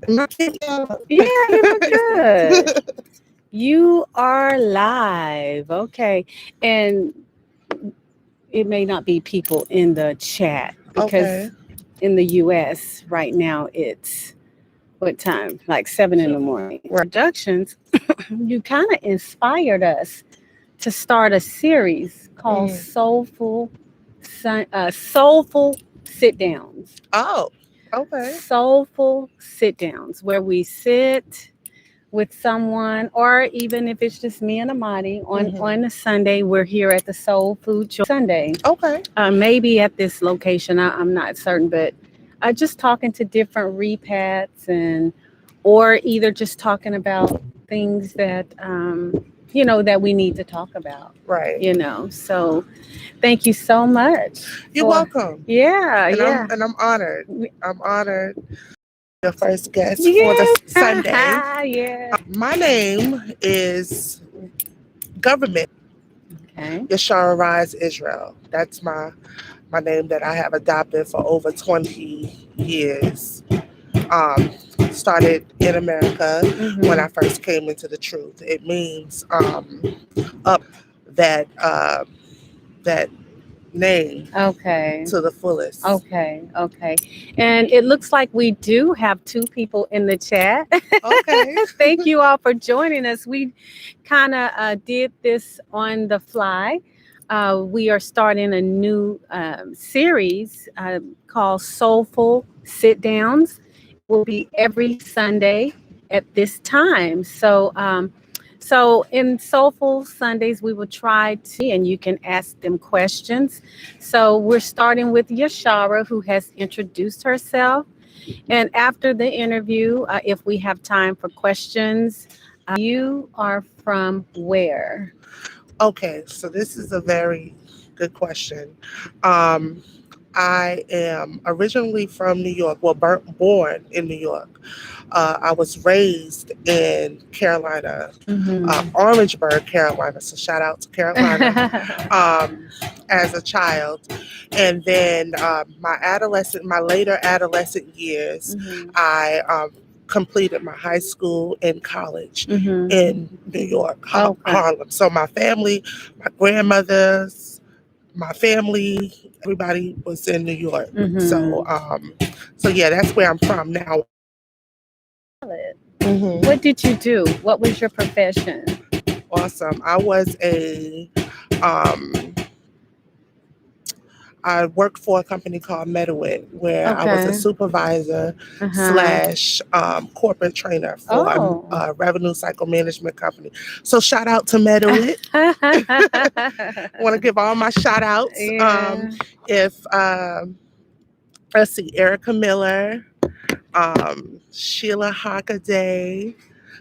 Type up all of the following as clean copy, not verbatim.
Yeah, you look good. You are live. Okay. And it may not be people in the chat Okay. because in the US right now it's what time? Like 7 in the morning. Productions, you kind of inspired us to start a series called Mm. Soulful Sit Downs. Oh, okay. Soulful Sit Downs, where we sit with someone, or even if it's just me and Amadi Hmm. on a Sunday, we're here at the Soul Food Sunday. Okay. Maybe at this location, I'm not certain, but just talking to different repats and or either just talking about things that that we need to talk about. Right. So thank you so much You're for welcome. yeah, And I'm yeah. and I'm honored. I'm honored. Your first guest for the Yes. Sunday. Yeah. My name is Government Okay. Yashara Rise Israel. That's my name that I have adopted for over 20 years. Um, Started in America when I Mm-hmm. first came into the truth. It means up that name Okay. to the fullest. Okay. Okay. And it looks like we do have two people in the chat. Okay. Thank you all for joining us. We kind of did this on the fly. We are starting a new series called Soulful Sit Downs. It will be every Sunday at this time. So in Soulful Sundays, we will try to, and you can ask them questions. So we're starting with Yashara, who has introduced herself. And after the interview, if we have time for questions, you are from where? Okay, so this is a very good question. Um, I am originally from New York, well, born in New York. I was raised in Carolina, Mm-hmm. Orangeburg, Carolina. So shout out to Carolina. As a child, and then my later adolescent years, Mm-hmm. I completed my high school and college Mm-hmm. in New York, Okay. Harlem. So my family, my grandmothers, my family, everybody was in New York. So, Mm-hmm. so yeah, that's where I'm from now. Hmm. What did you do? What was your profession? Awesome. Um, I worked for a company called Medawit, where I was a Okay. supervisor Uh-huh. slash corporate trainer for Oh. a revenue cycle management company. So shout out to Medawit. I want to give all my shout outs. Yeah. If Let's see, Erica Miller, Sheila Hockaday,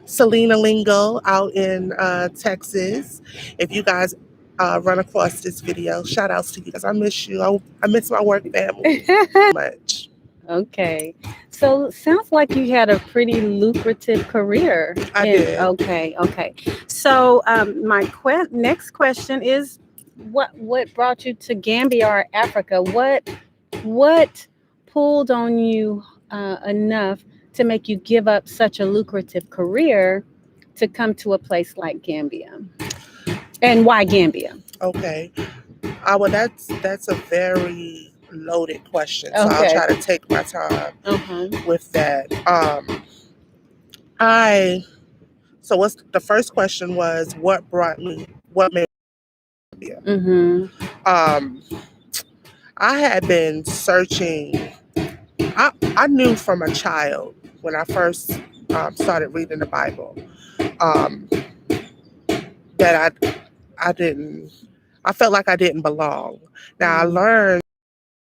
Selena Lingo out in Texas. If you guys run across this video, shout outs to you guys. I miss you. I miss my work family much. Okay. So sounds like you had a pretty lucrative career I in did. okay, okay. So my next question is what brought you to Gambia or Africa? What pulled on you enough to make you give up such a lucrative career to come to a place like Gambia? And why Gambia? Okay. Well, that's a very loaded question, so I'll Okay. try to take my time Uh-huh. with that. I so what's the first question was what made me Gambia? Mm-hmm. Um, I had been searching. I knew from a child when I first started reading the Bible um, that I didn't. I felt like I didn't belong. Now I learned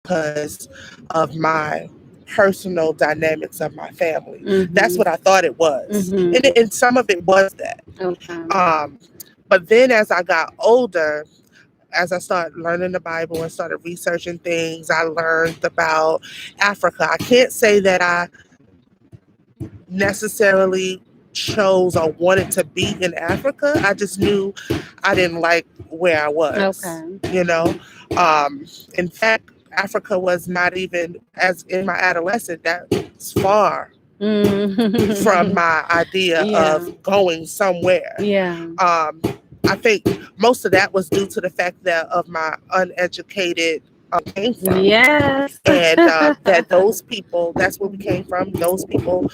because of my personal dynamics of my family. That's Mm-hmm. what I thought it was, Mm-hmm. and some of it was that. Okay. Um, but then as I got older, as I started learning the Bible and started researching things, I learned about Africa. I can't say that I necessarily chose or wanted to be in Africa. I just knew I didn't like where I was, Okay. you know. In fact, Africa was not even, as in my adolescence, that's far. from my idea Yeah. of going somewhere. Yeah. I think most of that was due to the fact that of my uneducated came from. Yes. And that those people, that's where we came from. Those people,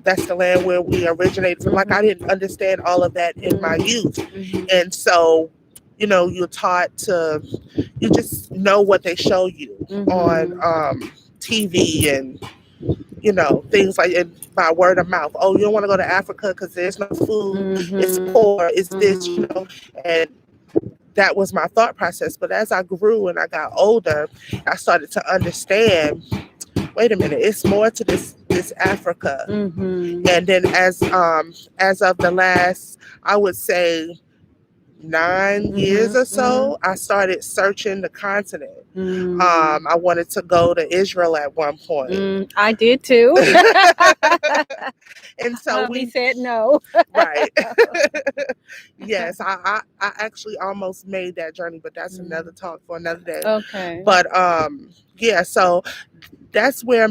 that's the land where we originated from. Like, I didn't understand all of that in my youth. And so, you know, you're taught to, you just know what they show you on TV and, you know, things like, and by word of mouth. Oh, you don't want to go to Africa because there's no food. It's poor. It's this, you know. And that was my thought process. But as I grew and I got older, I started to understand, wait a minute, it's more to this Africa. And then as of the last, I would say 9 years or so, I started searching the continent. I wanted to go to Israel at one point. I did too. And so we said no. Right. Yes, I actually almost made that journey, but that's another talk for another day. Okay. But yeah, so that's where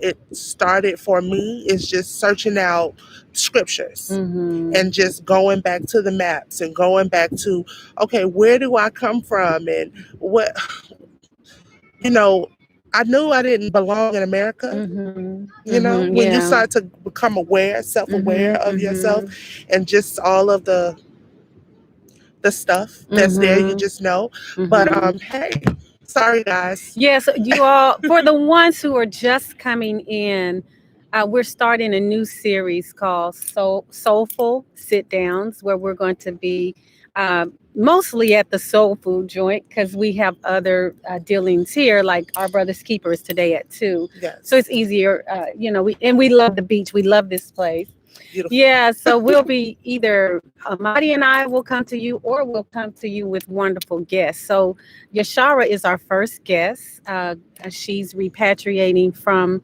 it started for me, is just searching out scriptures and just going back to the maps and going back to, okay, where do I come from, and what, you know, I knew I didn't belong in America. You know, when you start to become aware, self-aware of yourself, and just all of the stuff that's there, you just know. But hey, sorry guys. Yes, you all, for the ones who are just coming in, we're starting a new series called Soulful Sit Downs, where we're going to be mostly at the soul food joint, because we have other dealings here, like our brother's keeper is today at 2. Yes. So it's easier, you know, we love the beach. We love this place. Beautiful. Yeah, so we'll be either Amadi and I will come to you, or we'll come to you with wonderful guests. So Yashara is our first guest. She's repatriating from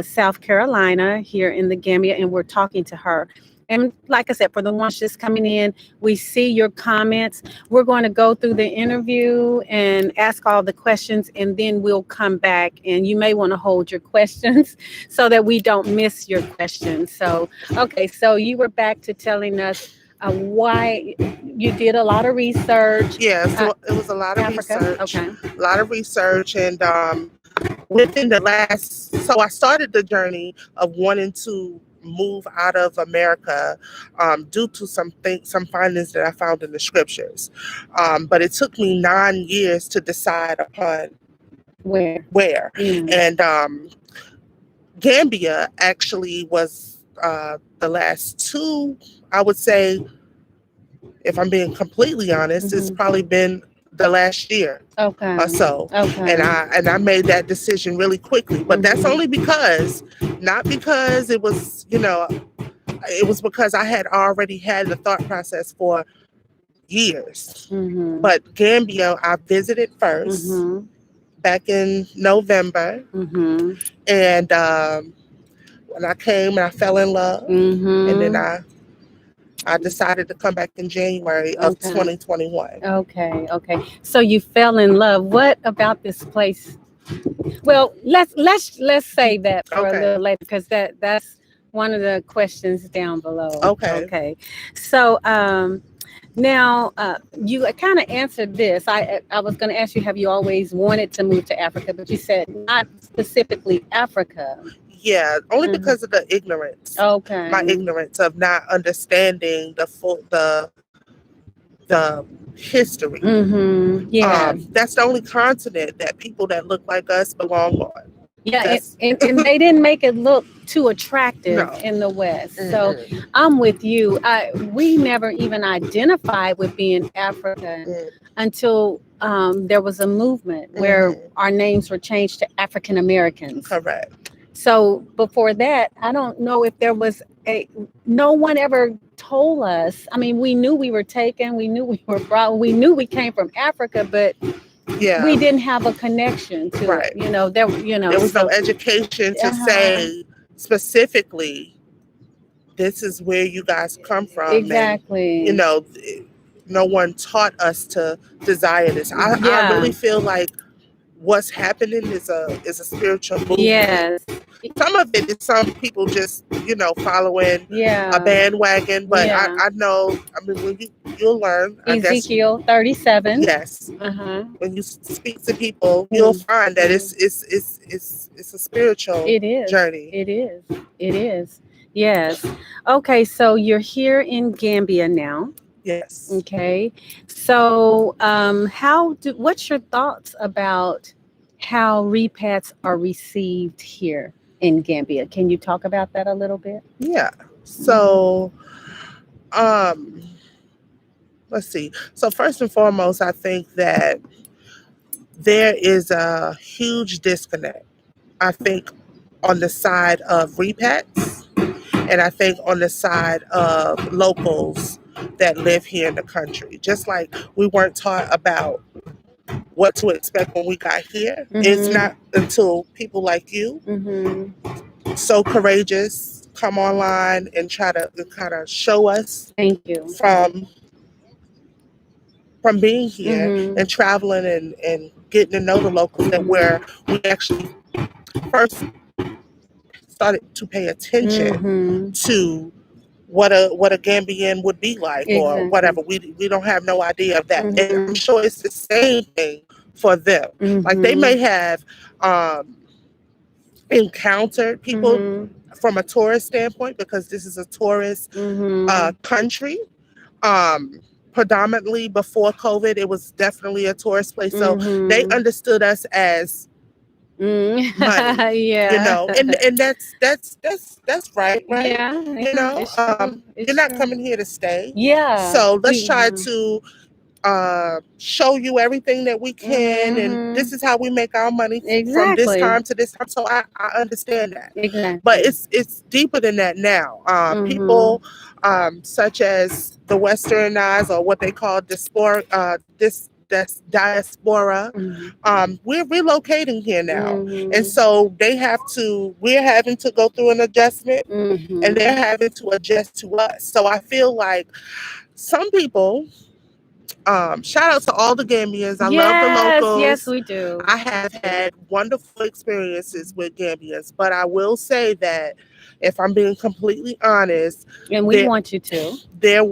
South Carolina here in the Gambia, and we're talking to her. And like I said, for the ones just coming in, we see your comments. We're going to go through the interview and ask all the questions, and then we'll come back. And you may want to hold your questions so that we don't miss your questions. So, okay, so you were back to telling us why you did a lot of research. Yeah, so it was a lot of Africa. research. Okay. A lot of research, and within the last, so I started the journey of wanting to move out of America due to some findings that I found in the scriptures. But it took me 9 years to decide upon where. And Gambia actually was the last 2, I would say, if I'm being completely honest, it's probably been the last year or so. And I made that decision really quickly. But that's only because, not because it was, you know, it was because I had already had the thought process for years. But Gambia, I visited first back in November. And when I came, and I fell in love. And then I decided to come back in January of 2021. Okay. So you fell in love. What about this place? Well, let's say that for a little later, because that's one of the questions down below. Okay. So now you kind of answered this. I was going to ask you, have you always wanted to move to Africa? But you said not specifically Africa. Yeah, only because of the ignorance. My ignorance of not understanding the history. Yeah. That's the only continent that people that look like us belong on. Yeah, and they didn't make it look too attractive in the West. So I'm with you. We never even identified with being African until there was a movement where our names were changed to African Americans. Correct. So before that, I don't know if there was no one ever told us. I mean, we knew we were taken. We knew we were brought. We knew we came from Africa, but we didn't have a connection to it. You know, there was no education to say specifically, this is where you guys come from. Exactly. And, you know, no one taught us to desire this. I really feel like what's happening is a spiritual movement. some of it is some people just, following a bandwagon. But I know, I mean, when you'll learn, I guess. Ezekiel 37. Yes. When you speak to people, you'll find that it's a spiritual journey. It is. It is. Yes. Okay, so you're here in Gambia now. Yes. Okay. So, what's your thoughts about how repats are received here in Gambia? Can you talk about that a little bit? Yeah. So, let's see. So first and foremost, I think that there is a huge disconnect. I think on the side of repats, and I think on the side of locals that live here in the country. Just like we weren't taught about what to expect when we got here. It's not until people like you, so courageous, come online and try to kind of show us. Thank you. From being here and traveling and getting to know the locals, that where we actually first started to pay attention to what a Gambian would be like, or whatever. We don't have no idea of that. And I'm sure it's the same thing for them. Like they may have encountered people from a tourist standpoint, because this is a tourist country. Predominantly before COVID, it was definitely a tourist place. So they understood us as money, and that's right. Yeah, you're not coming here to stay. Yeah. So let's try to show you everything that we can, and this is how we make our money from this time to this time. So I understand that. Exactly. But it's deeper than that now. People such as the Westernized, or what they call diaspora, we're relocating here now, and so we're having to go through an adjustment, and they're having to adjust to us. So I feel like some people, shout out to all the Gambians. I love the locals. Yes, we do. I have had wonderful experiences with Gambians, but I will say that, if I'm being completely honest, and we want you to, there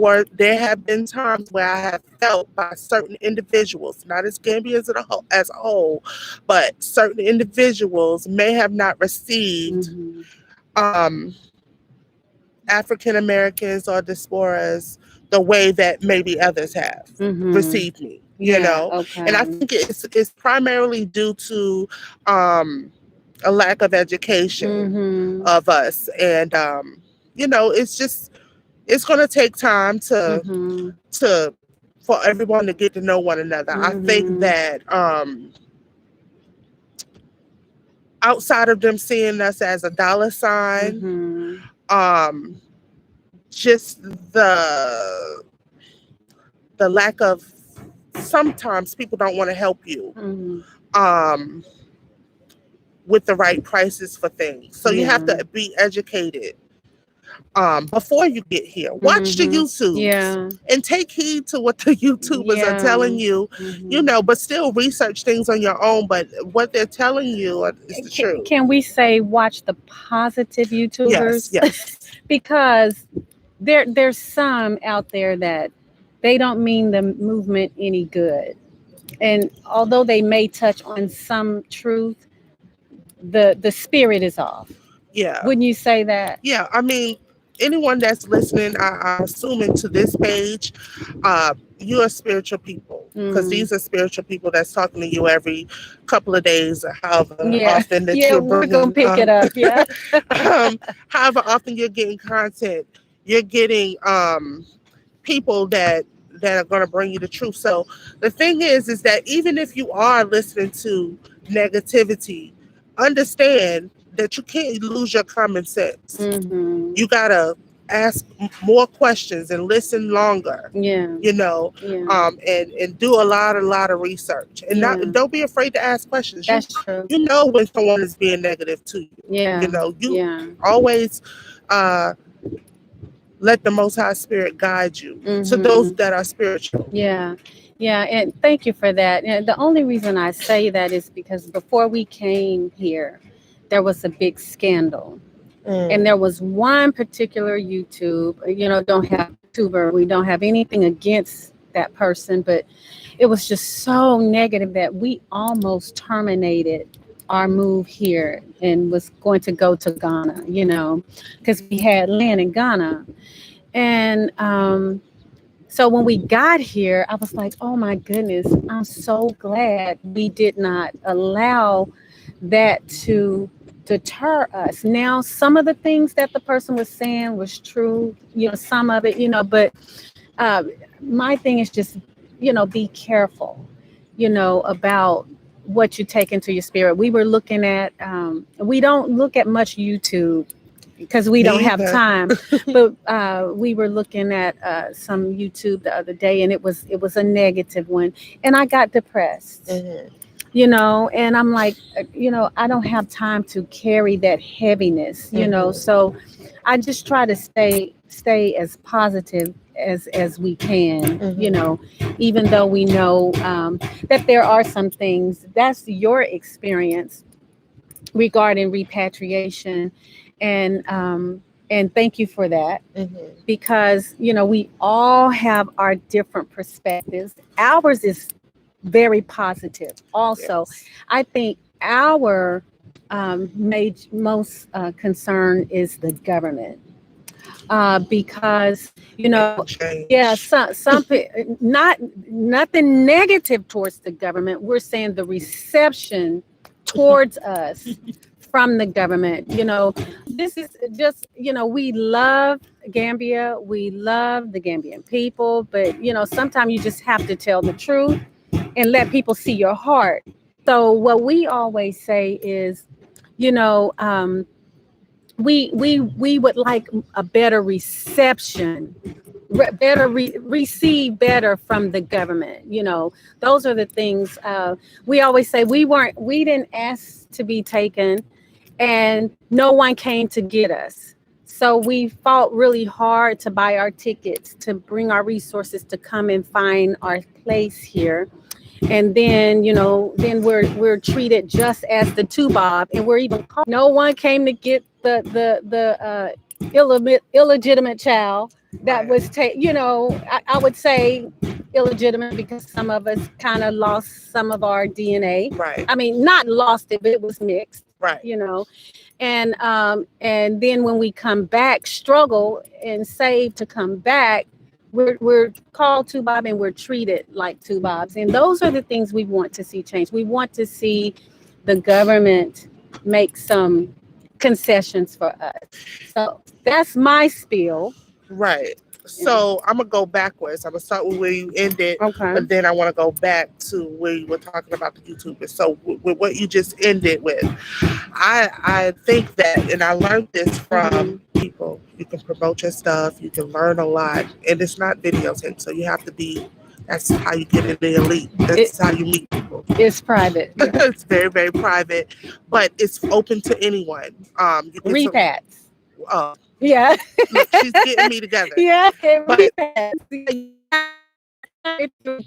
have been times where I have felt by certain individuals, not as Gambians as a whole, but certain individuals may have not received African Americans or diasporas the way that maybe others have received me. And I think it's primarily due to a lack of education of us, and it's going to take time for everyone to get to know one another. I think that outside of them seeing us as a dollar sign, just the lack of, sometimes people don't want to help you with the right prices for things. So you have to be educated before you get here. Watch the YouTube and take heed to what the YouTubers are telling you, but still research things on your own. But what they're telling you is the truth. Can we say watch the positive YouTubers? Yes. Because there's some out there that they don't mean the movement any good. And although they may touch on some truth, the spirit is off. Yeah. Wouldn't you say that? Yeah. I mean, anyone that's listening, I'm assuming to this page, you're spiritual people, because these are spiritual people that's talking to you every couple of days, or however often that you're bringing. We're gonna pick it up. Yeah. However often you're getting content, you're getting people that are going to bring you the truth. So the thing is that even if you are listening to negativity, understand that you can't lose your common sense. You gotta ask more questions and listen longer. And do a lot of research, and don't be afraid to ask questions. That's true. You know when someone is being negative to you. You always let the Most High Spirit guide you to those that are spiritual. Yeah, and thank you for that. And the only reason I say that is because before we came here, there was a big scandal. And there was one particular YouTube, don't have YouTuber, we don't have anything against that person, but it was just so negative that we almost terminated our move here and was going to go to Ghana, because we had land in Ghana. And so when we got here, I was like, oh my goodness, I'm so glad we did not allow that to deter us. Now, some of the things that the person was saying was true, some of it, but uh, my thing is just, be careful, about what you take into your spirit. We were looking at, we don't look at much YouTube because we don't have time, but we were looking at some YouTube the other day, and it was a negative one, and I got depressed. And I'm like, I don't have time to carry that heaviness, so I just try to stay as positive as we can, even though we know that there are some things. That's your experience regarding repatriation, and thank you for that, because we all have our different perspectives. Ours is very positive. Also, Yes. I think our most concern is the government, because yeah, Change. some not nothing negative towards the government. We're saying the reception towards us from the government. This is just, we love Gambia, we love the Gambian people, but sometimes you just have to tell the truth and let people see your heart. So what we always say is, we would like a better reception, receive better from the government. Those are the things we always say. We didn't ask to be taken, and no one came to get us. So we fought really hard to buy our tickets, to bring our resources to come and find our place here. And then, then we're treated just as the two bob, and we're even called. No one came to get the illegitimate child that was I would say illegitimate, because some of us kind of lost some of our DNA. Right. I mean, not lost it, but it was mixed. Right. And then when we come back, struggle and save to come back, we're called two bob, and we're treated like two bobs. And those are the things we want to see change. We want to see the government make some concessions for us. So that's my spiel. Right. So I'm gonna go backwards. I'm gonna start with where you ended, Okay. but then I want to go back to where you were talking about the YouTubers. So with what you just ended with, I think that, and I learned this from people. You can promote your stuff, you can learn a lot, and it's not videotaped. So you have to be. That's how you get in the elite. That's how you meet people. It's private. Yeah. It's very, very private, but it's open to anyone. You can Repats. Oh. Yeah. Look, she's getting me together. Yeah. But it's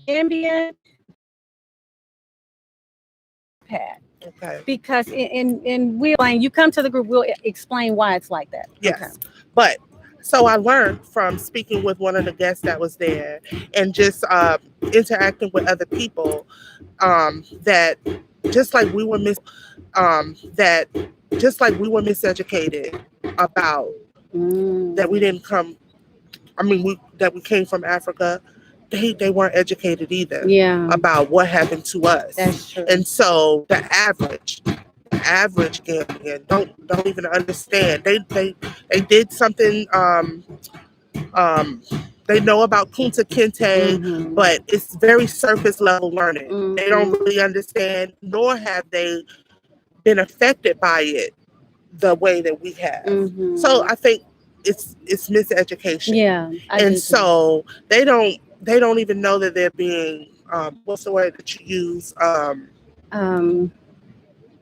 Gambian Pat. okay. Because in we'll you come to the group, we'll explain why it's like that. Yes. Okay. But so I learned from speaking with one of the guests that was there, and just interacting with other people, that just like we were miseducated about that we didn't come. I mean, that we came from Africa. They weren't educated either. Yeah. About what happened to us. That's true. And so the average Gambian don't even understand. They did something. They know about Kunta Kinte, but it's very surface level learning. They don't really understand, nor have they been affected by it the way that we have. So I think it's miseducation. Yeah. And so they don't even know that they're being what's the word that you use?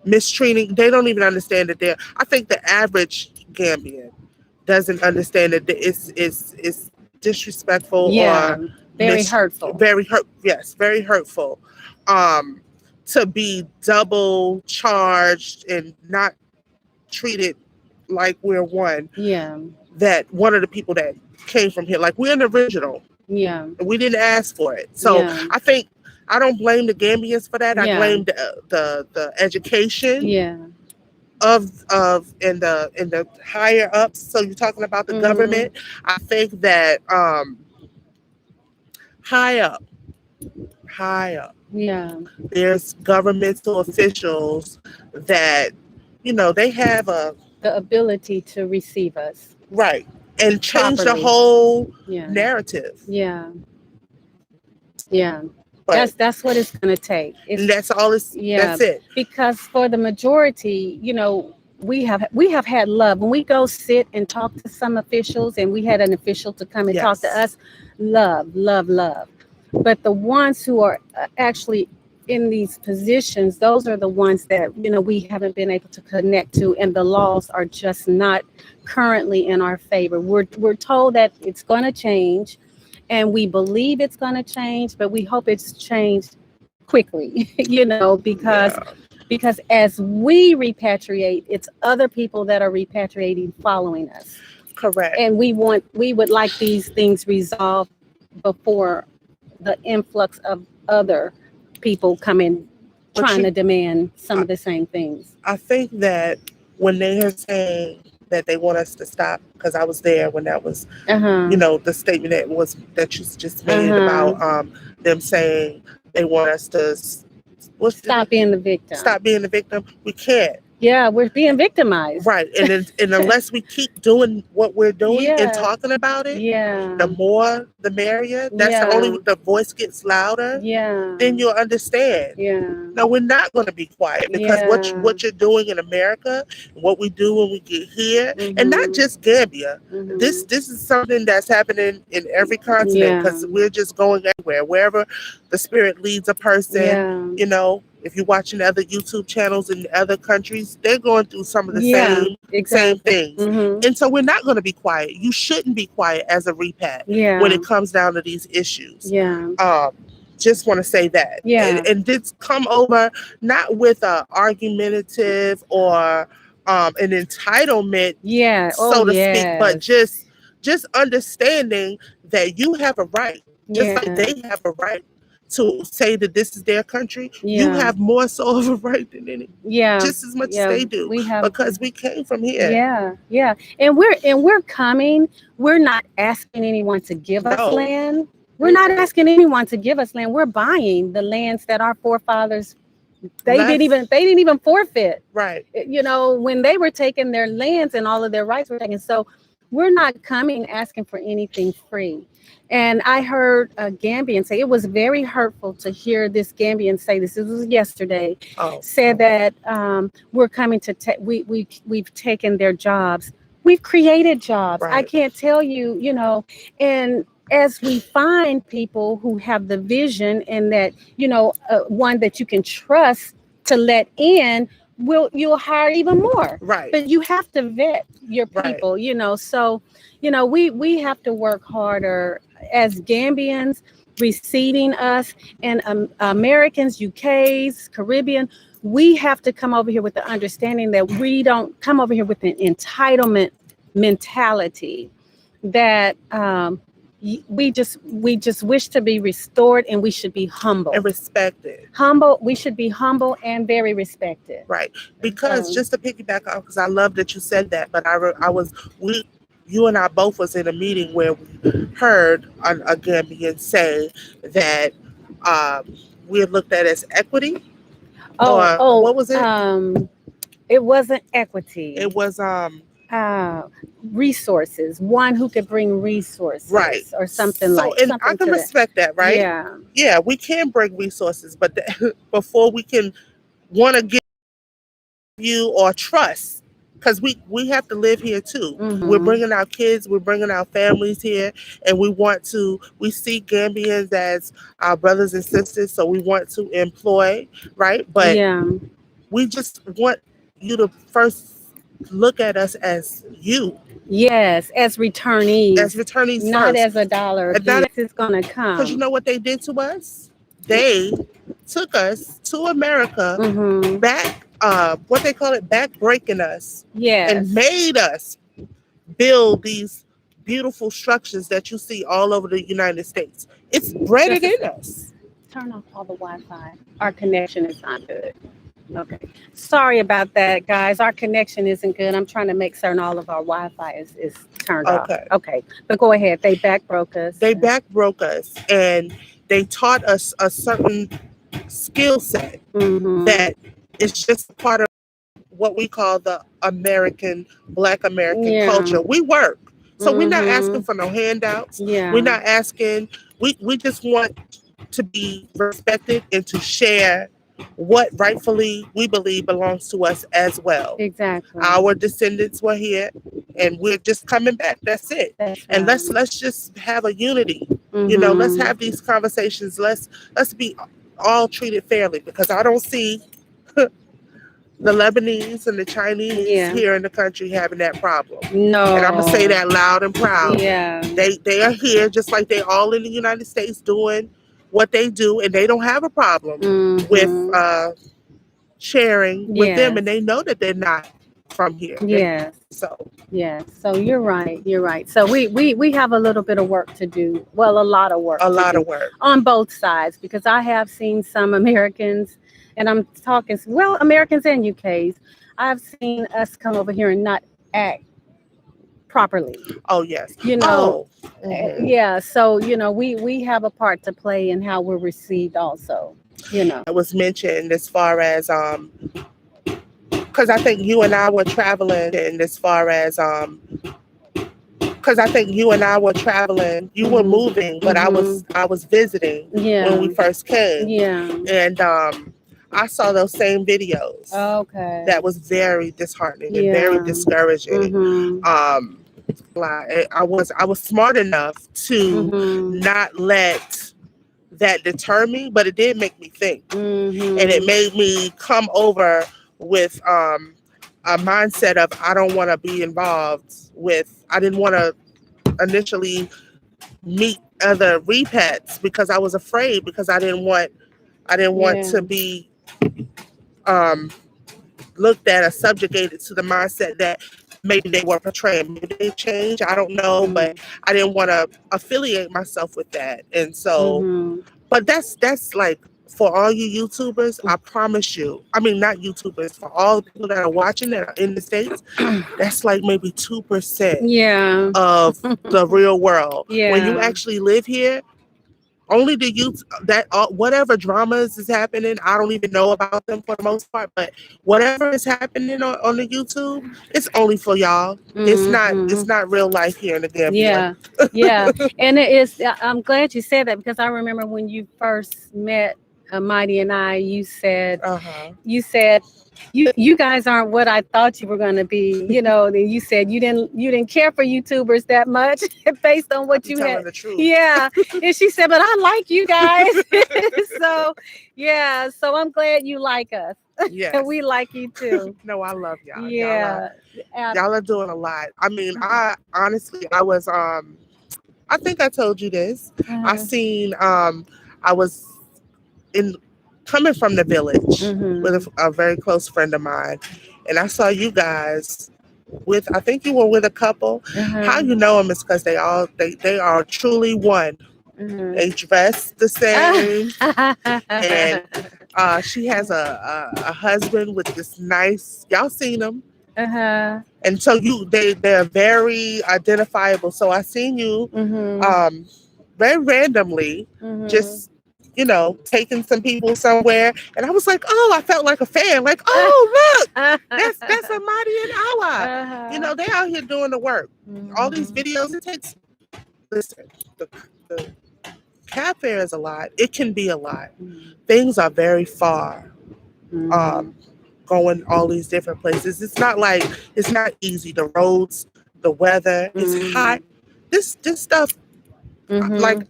Mistreating. They don't even understand that they're. I think the average Gambian doesn't understand that it's disrespectful, or very hurtful. Very hurtful. To be double charged and not treated like we're one. Yeah. That one of the people that came from here, like we're an original. Yeah. We didn't ask for it. So Yeah. I think I don't blame the Gambians for that. I Yeah. blame the education Yeah. of in the higher ups. So you're talking about the government. I think that high up, Yeah. there's governmental officials that they have The ability to receive us right and change the properly. whole Yeah. narrative. Yeah. Yeah. But That's what it's going to take. and that's all. That's it. Because for the majority, we have had love. When we go sit and talk to some officials, and we had an official to come and talk to Yes. us, love, love, love. But the ones who are actually in these positions, those are the ones that we haven't been able to connect to, and the laws are just not currently in our favor. We're told that it's going to change, and we believe it's going to change, but we hope it's changed quickly, because Yeah. because as we repatriate, it's other people that are repatriating following us. Correct. And we would like these things resolved before the influx of other people come in trying to demand some of the same things. I think that when they are saying that they want us to stop, because I was there when that was, the statement that you just made about them saying they want us to Stop being the victim. Stop being the victim. We can't. Yeah, we're being victimized. Right. And unless we keep doing what we're doing and Yeah. talking about it, Yeah. the more the merrier. That's the only the voice gets louder. Yeah. Then you'll understand. Yeah. No, we're not going to be quiet, because what you're doing in America, what we do when we get here, and not just Gambia. This is something that's happening in every continent, because we're just going everywhere, wherever the spirit leads a person. If you're watching other YouTube channels in other countries, they're going through some of the same things. And so we're not going to be quiet. You shouldn't be quiet as a repat when it comes down to these issues. Just want to say that. And this come over not with a argumentative or an entitlement, so to speak, but just understanding that you have a right, just like they have a right to say that this is their country. You have more so of a right than any, just as much as they do, because we came from here. And we're coming. We're not asking anyone to give us land. We're not asking anyone to give us land. We're buying the lands that our forefathers they didn't even forfeit. Right. When they were taking their lands and all of their rights were taken. So we're not coming asking for anything free. And I heard a Gambian say, it was very hurtful to hear this Gambian say this. It was yesterday. Said that we're coming to we've taken their jobs. We've created jobs. Right. I can't tell you, and as we find people who have the vision and that, one that you can trust to let in, you'll hire even more. Right. But you have to vet your people, so, we have to work harder as Gambians receiving us, and Americans, UKs, Caribbean. We have to come over here with the understanding that we don't come over here with an entitlement mentality, that we just wish to be restored, and we should be humble and respected. We should be humble and very respected. Right. Because just to piggyback off, because I love that you said that, but you and I both was in a meeting where we heard a Gambian say that we're looked at as equity. What was it? It wasn't equity. It was resources. One who could bring resources, right, or something so, like. And something I can respect that, right? Yeah, we can bring resources, but before we can want to give you or trust. Because we have to live here too. We're bringing our kids, we're bringing our families here, and we see Gambians as our brothers and sisters, so we want to employ, right? But we just want you to first look at us as you. Yes, as returnees. As returnees not first. As a dollar. It's going to come. Because you know what they did to us? They took us to America back what they call it, back breaking us, Yes. and made us build these beautiful structures that you see all over the United States. It's bred Just a in us. turn off all the Wi-Fi. Our connection is not good. Okay. Sorry about that, guys. Our connection isn't good. I'm trying to make certain all of our Wi-Fi is turned off. Okay. Okay. But go ahead. They back broke us. They back broke us, and they taught us a certain skill set Mhm. that is just part of what we call the Black American Yeah. culture. We work. So we're not Mhm. asking for no handouts. Yeah. We're not asking, we just want to be respected and to share what rightfully we believe belongs to us as well. Exactly. Our descendants were here and we're just coming back. That's it. That's And right. let's just have a unity. You know, let's have these conversations. Let's be all treated fairly, because I don't see the Lebanese and the Chinese Yeah. here in the country having that problem. No. And I'm gonna say that loud and proud. Yeah. They are here just like they all in the United States doing what they do, and they don't have a problem with sharing with them, and they know that they're not from here. Yes. So Yes. So you're right. You're right. So we have a little bit of work to do. Well, a lot of work. a to lot do of work. on both sides, because I have seen some Americans, and I'm talking, well, Americans and UKs. I've seen us come over here and not act properly. Oh yes. You know. Mhm. Yeah. So we have a part to play in how we're received also. It was mentioned as far as because I think you and I were traveling, and as far as because I think you and I were traveling. You were moving, but I was visiting when we first came. Yeah. And I saw those same videos. Okay. That was very disheartening and very discouraging. I was smart enough to not let that deter me, but it did make me think, and it made me come over with a mindset of I don't want to be involved with. I didn't want to initially meet other repats because I was afraid, because I didn't want to be looked at or subjugated to the mindset that maybe they were portraying. Maybe they changed, I don't know, but I didn't want to affiliate myself with that. And so but that's like, for all you YouTubers, I promise you, I mean, not YouTubers, for all the people that are watching that are in the States, that's like maybe 2% of the real world. When you actually live here, only the youth that whatever dramas is happening, I don't even know about them for the most part, but whatever is happening on the YouTube, it's only for y'all. It's not real life here in the Gambia. Yeah. And it is. I'm glad you said that, because I remember when you first met Mighty and I, you said you guys aren't what I thought you were going to be. And you said you didn't care for YouTubers that much based on what you had. The truth. Yeah. And she said, but I like you guys. So I'm glad you like us. Yes. And we like you too. No, I love y'all. Yeah. Y'all are doing a lot. I mean, I honestly, I was I think I told you this. I seen I was coming from the village with a very close friend of mine, and I saw you guys with, I think you were with a couple. How you know them is because they are truly one. They dress the same, and she has a husband with this nice. Y'all seen them? And so they're very identifiable. So I seen you very randomly, just taking some people somewhere, and I was like, oh, I felt like a fan. Like, oh, look, that's a Mighty and Allah. They out here doing the work. All these videos, it takes. Listen, the cab fare is a lot. It can be a lot. Things are very far. Going all these different places. It's not easy. The roads, the weather, it's hot. This stuff, like,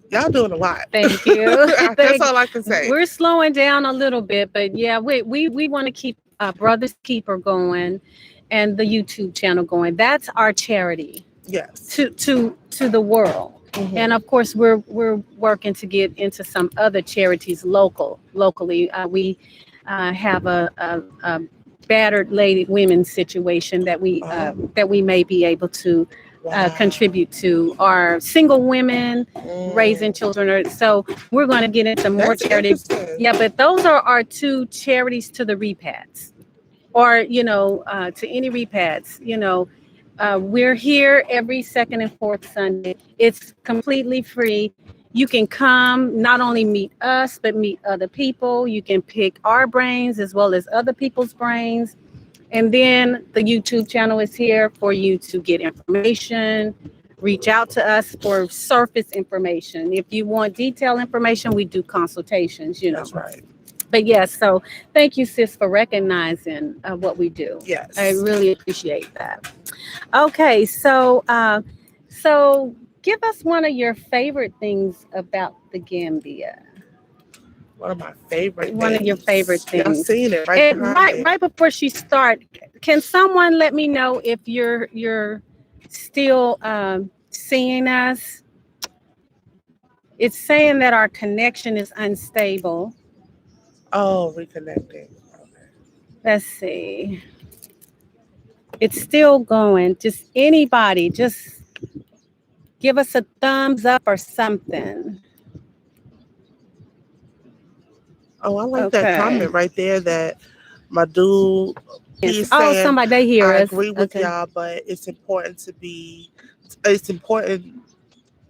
y'all doing a lot. Thank you. That's all I can say. We're slowing down a little bit, but yeah, we want to keep Brothers Keeper going and the YouTube channel going. That's our charity. Yes. To the world. And of course, we're working to get into some other charities locally. have a battered lady women situation Oh, that we may be able to wow. contribute to, or single women raising Mm, children. Or so we're going to get into more that's charity. interesting. Yeah, but those are our two charities to the repats, or to any repats. We're here every second and fourth Sunday. It's completely free. You can come, not only meet us, but meet other people. You can pick our brains as well as other people's brains. And then the YouTube channel is here for you to get information, reach out to us for surface information. If you want detailed information, we do consultations. That's right. But yes, so thank you, sis, for recognizing what we do. I Yes. really appreciate that. Okay, so give us one of your favorite things about the Gambia. One of my favorite One of your favorite things. Y'all things. seen it right And behind right me. right before she start, can someone let me know if you're still seeing us? It's saying that our connection is unstable. Oh, reconnecting. Okay. Let's see. It's still going. Just anybody, just give us a thumbs up or something. Oh, I like that Okay. comment right there that my dude, Yes. he's Oh, saying, somebody they hear I us. agree with Okay. y'all, but it's important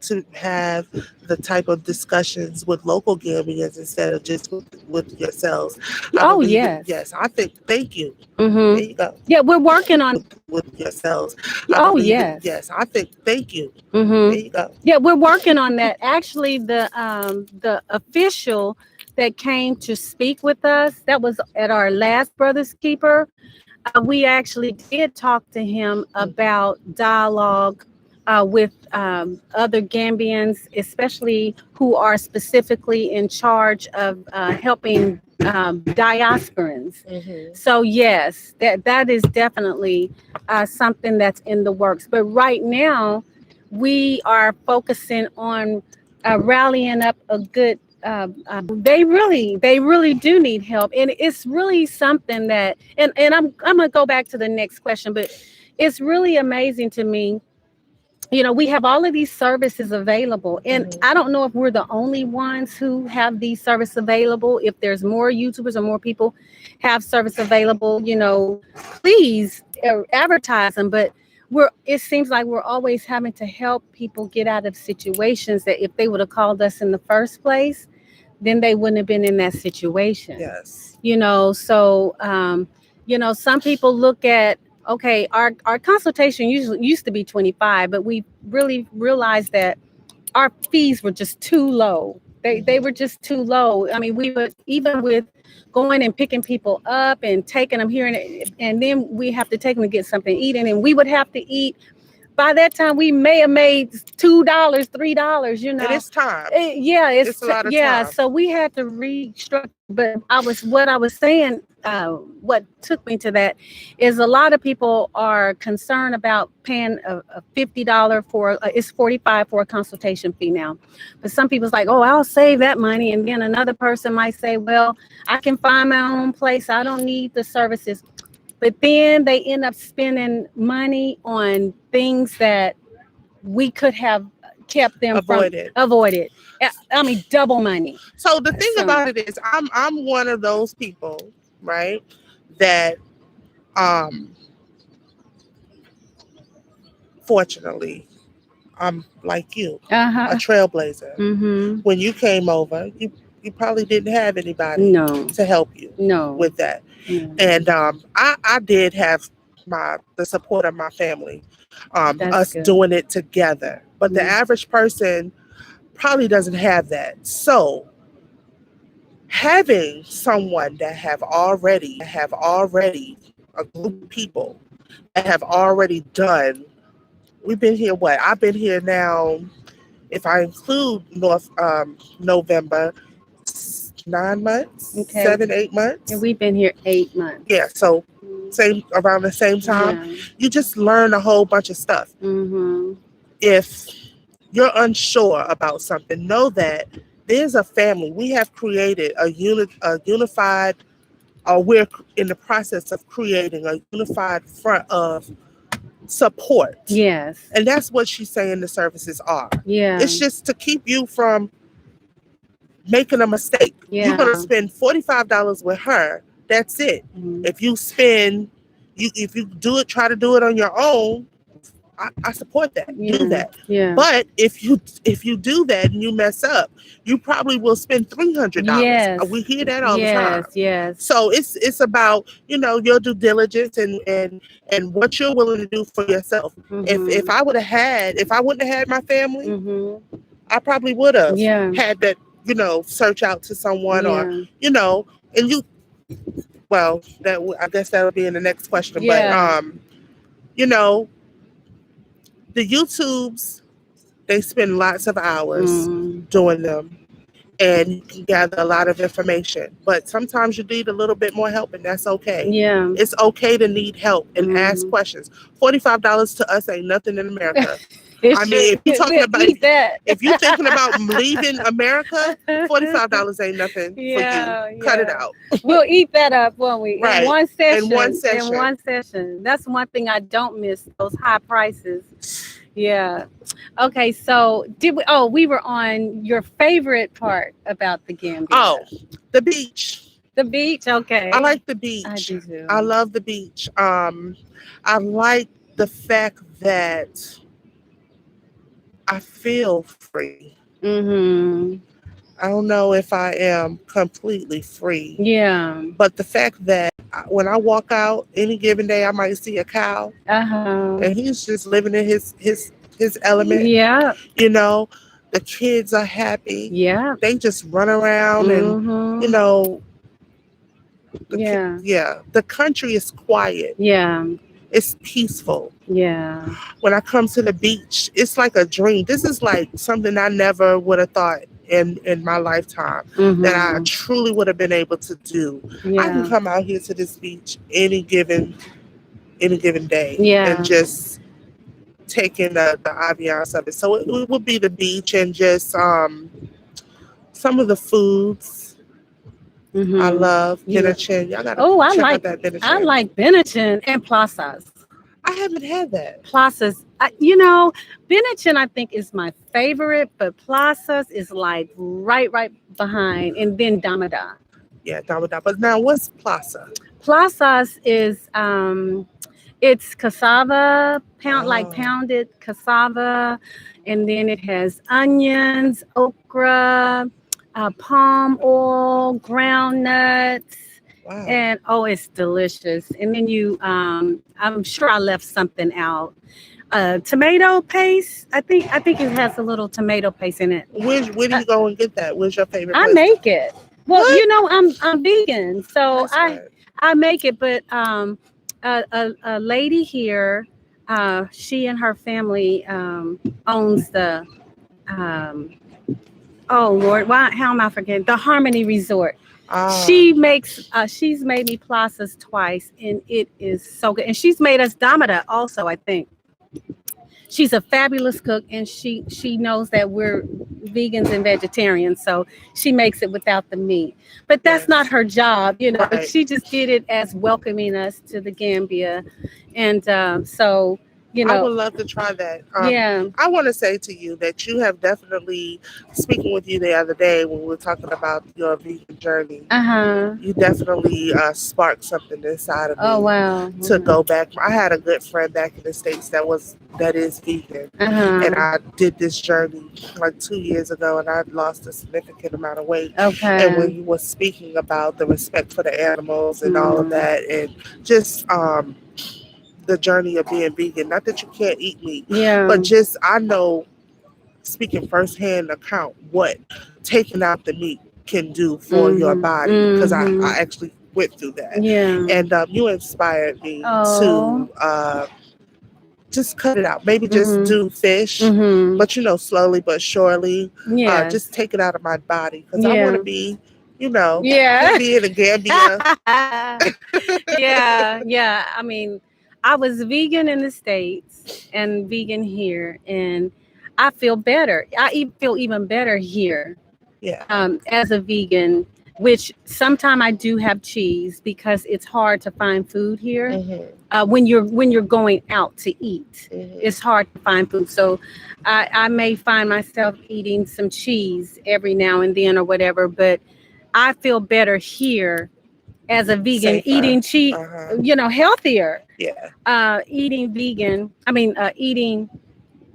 to have the type of discussions with local Gambians instead of just with yourselves. I Oh believe it. yes. Yes, I think, thank you. There Mm-hmm. you go. Yeah, we're working on. With yourselves. I Oh believe it. yes. Yes, I think, thank you. There Mm-hmm. you go. Yeah, we're working on that. Actually, the official that came to speak with us, that was at our last Brothers Keeper. We actually did talk to him about dialogue with other Gambians, especially who are specifically in charge of helping diasporans. Mm-hmm. So yes, that is definitely something that's in the works. But right now, we are focusing on rallying up a good. They really do need help, and it's really something that. And I'm gonna go back to the next question, but it's really amazing to me. We have all of these services available, and Mm-hmm. I don't know if we're the only ones who have these services available. If there's more YouTubers or more people have service available, please advertise them. But it seems like we're always having to help people get out of situations that if they would have called us in the first place, then they wouldn't have been in that situation. Yes. Some people look at, okay, our consultation usually used to be 25, but we really realized that our fees were just too low. They Mm-hmm. were just too low. I mean, we would, even with going and picking people up and taking them here, and then we have to take them to get something eating, and we would have to eat. By that time, we may have made $2, $3. And it's time. Yeah, It's a lot of yeah. time. So we had to restructure. But what I was saying, what took me to that is a lot of people are concerned about paying a $50 for it's 45 for a consultation fee now. But some people's like, oh, I'll save that money, and then another person might say, well, I can find my own place. I don't need the services. But then they end up spending money on things that we could have kept them from Avoid it. avoided. I mean, double money. So the thing So, about it is, I'm one of those people, right? That um, fortunately, I'm like you, a uh-huh. trailblazer. Mm-hmm. When you came over, you probably didn't have anybody No, to help you no. with that, No. and I did have the support of my family, That's us good. doing it together. But the Mm. average person probably doesn't have that. So having someone that have already a group of people that have already done. We've been here. What I've been here now, if I include November, 9 months, Okay. 7, 8 months. And we've been here 8 months. Yeah, so Mm. same around the same time. Yeah. You just learn a whole bunch of stuff. Mm-hmm. If you're unsure about something, know that there's a family. We have created a unified we're in the process of creating a unified front of support. Yes. And that's what she's saying the services are. Yeah. It's just to keep you from making a mistake. Yeah. You're gonna spend $45 with her. That's it. Mhm. If you try to do it on your own, I support that. Yeah. Do that. Yeah. But if you do that and you mess up, you probably will spend $300. Yes. We hear that all the time. Yes. So it's about your due diligence and what you're willing to do for yourself. Mm-hmm. If I wouldn't have had my family, Mm-hmm. I probably would have Yeah. had that search out to someone or and you. Well, I guess that'll be in the next question. Yeah. But the YouTubes, they spend lots of hours doing them, and you can gather a lot of information. But sometimes you need a little bit more help, and that's okay. Yeah. It's okay to need help and ask questions. $45 to us ain't nothing in America. I mean, if you're thinking about leaving America, $45 ain't nothing for you. Cut it out. We'll eat that up, won't we? Right. In one session. In one session. That's one thing I don't miss, those high prices. Yeah. Okay, so we were on your favorite part about the Gambia. Oh, the beach. The beach, okay. I like the beach. I do too. I love the beach. I like the fact that I feel free. Mm-hmm. I don't know if I am completely free. Yeah. But the fact that when I walk out any given day, I might see a cow. And he's just living in his element. Yeah. The kids are happy. Yeah. They just run around and, the country is quiet. Yeah. It's peaceful. Yeah. When I come to the beach, it's like a dream. This is like something I never would have thought in my lifetime that I truly would have been able to do. Yeah. I can come out here to this beach any given day and just take in the ambiance of it. So it would be the beach and just some of the foods. I love Benachin. Y'all gotta check out that Benachin. I like Benachin and Plazas. I haven't had that. Plazas, Benachin I think is my favorite, but Plazas is like right behind, and then Damada. Yeah, Damada. But now, what's Plaza? Plazas is it's cassava, pounded cassava, and then it has onions, okra, palm oil, ground nuts. Wow. And it's delicious. And then I'm sure I left something out. Tomato paste. I think it has a little tomato paste in it. Where do you go and get that? Where's your favorite place? I make it. Well, I'm vegan, so I make it. But a lady here, she and her family owns the oh Lord, how am I forgetting? The Harmony Resort. She's made me plazas twice, and it is so good. And she's made us damada also, I think. She's a fabulous cook, and she knows that we're vegans and vegetarians, so she makes it without the meat. But that's not her job, Right. She just did it as welcoming us to the Gambia, and so. I would love to try that. I want to say to you that you have definitely, speaking with you the other day when we were talking about your vegan journey, you definitely sparked something inside of me. Oh, wow. To go back. I had a good friend back in the States that is vegan. And I did this journey like 2 years ago, and I lost a significant amount of weight. Okay. And when you were speaking about the respect for the animals and all of that, and just the journey of being vegan, not that you can't eat meat, but just I know, speaking firsthand account, what taking out the meat can do for your body, because I actually went through that. And you inspired me to just cut it out. Maybe just do fish, but slowly but surely, just take it out of my body, because I want to be be in the Gambia. I mean, I was vegan in the States and vegan here, and I feel better. I feel even better here. Yeah. As a vegan, which sometime I do have cheese because it's hard to find food here. Mm-hmm. When you're going out to eat, Mm-hmm. it's hard to find food. So I may find myself eating some cheese every now and then or whatever, but I feel better here as a vegan Safer. eating cheese, Uh-huh. healthier. Yeah. Eating vegan, eating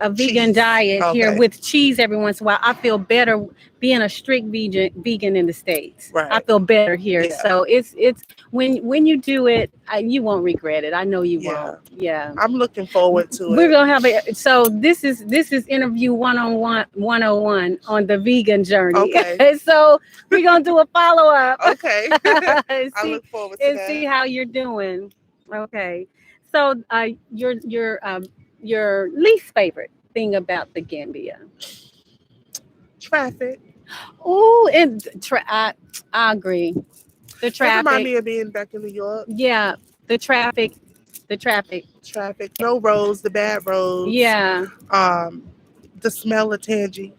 a vegan Cheese. diet here Okay. with cheese every once in a while. I feel better being a strict vegan in the States. I Right. feel better here. Yeah. So it's when you do it, you won't regret it. I know you Yeah. won't. Yeah. I'm looking forward to We're it. gonna have a so this is interview 101 on the vegan journey. Okay. So we're gonna do a follow up Okay. and I see look forward to see that. how you're doing. Okay. So your least favorite thing about the Gambia. Traffic. Oh, I agree. The It reminds traffic. me of being back in New York. Yeah, the traffic. The traffic. Traffic. No roads, the bad roads. Yeah. Um, the smell of tangy.